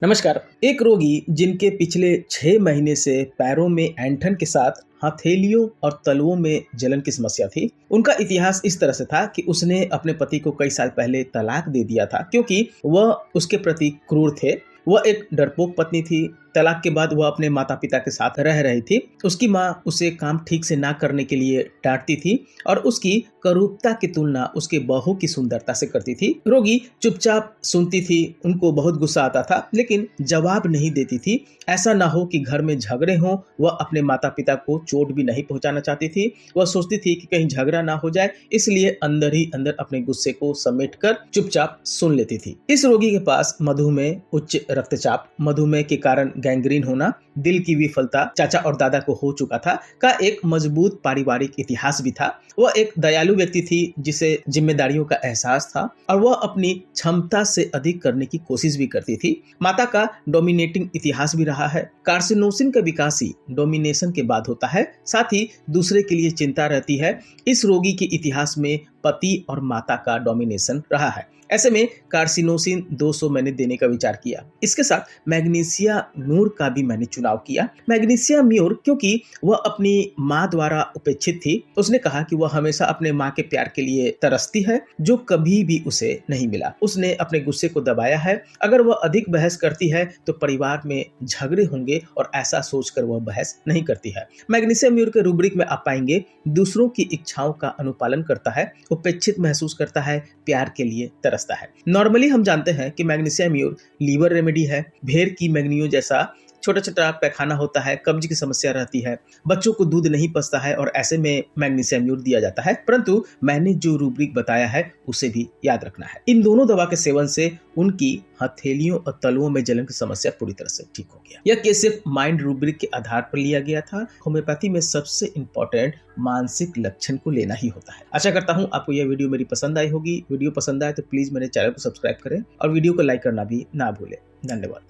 नमस्कार। एक रोगी जिनके पिछले 6 महीने से पैरों में ऐंठन के साथ हथेलियों और तलुओं में जलन की समस्या थी। उनका इतिहास इस तरह से था कि उसने अपने पति को कई साल पहले तलाक दे दिया था क्योंकि वह उसके प्रति क्रूर थे। वह एक डरपोक पत्नी थी। तलाक के बाद वह अपने माता पिता के साथ रह रही थी। उसकी माँ उसे काम ठीक से ना करने के लिए डांटती थी और उसकी करूपता की तुलना उसके बहू की सुंदरता से करती थी। रोगी चुपचाप सुनती थी। उनको बहुत गुस्सा आता था लेकिन जवाब नहीं देती थी। ऐसा ना हो कि घर में झगड़े हों। वह अपने माता पिता को चोट भी नहीं पहुंचाना चाहती थी। वह सोचती थी कि कहीं झगड़ा ना हो जाए, इसलिए अंदर ही अंदर अपने गुस्से को समेटकर चुपचाप सुन लेती थी। इस रोगी के पास मधुमेह, उच्च रक्तचाप, मधुमेह के कारण गैंग्रीन होना, दिल की विफलता चाचा और दादा को हो चुका था का एक मजबूत पारिवारिक इतिहास भी था। वह एक दयालु व्यक्ति थी जिसे जिम्मेदारियों का एहसास था और वह अपनी क्षमता से अधिक करने की कोशिश भी करती थी। माता का डोमिनेटिंग इतिहास भी रहा है। कार्सिनोसिन का विकास ही डोमिनेशन के बाद होता है, साथ ही दूसरे के लिए चिंता रहती है। इस रोगी के इतिहास में पति और माता का डोमिनेशन रहा है। ऐसे में कार्सिनोसिन 200 मैंने देने का विचार किया। इसके साथ मैग्नीशिया म्यूर का भी मैंने चुनाव किया। मैग्नीशिया म्यूर क्योंकि वह अपनी माँ द्वारा उपेक्षित थी। उसने कहा कि वह हमेशा अपने माँ के प्यार के लिए तरसती है जो कभी भी उसे नहीं मिला। उसने अपने गुस्से को दबाया है। अगर वह अधिक बहस करती है तो परिवार में झगड़े होंगे और ऐसा सोचकर वह बहस नहीं करती है। मैग्नीशिया म्यूर के रूब्रिक में आप पाएंगे दूसरों की इच्छाओं का अनुपालन करता है, उपेक्षित महसूस करता है, प्यार के लिए तरसता है। नॉर्मली हम जानते हैं कि मैग्नीशिया म्यूर लीवर रेमेडी है। भेड़ की मैग्नीयो जैसा छोटा छोटा पैखाना होता है, कब्ज की समस्या रहती है, बच्चों को दूध नहीं पचता है और ऐसे में मैग्नीशिया म्यूर दिया जाता है। परंतु मैंने जो रूब्रिक बताया है उसे भी याद रखना है। इन दोनों दवा के सेवन से उनकी हथेलियों और तलुओं में जलन की समस्या पूरी तरह से ठीक हो गया। यह केस सिर्फ माइंड रूब्रिक के आधार पर लिया गया था। होम्योपैथी में सबसे इंपॉर्टेंट मानसिक लक्षण को लेना ही होता है। आशा करता हूँ आपको यह वीडियो मेरी पसंद आई होगी। वीडियो पसंद आए तो प्लीज मेरे चैनल को सब्सक्राइब करें और वीडियो को लाइक करना भी ना भूलें। धन्यवाद।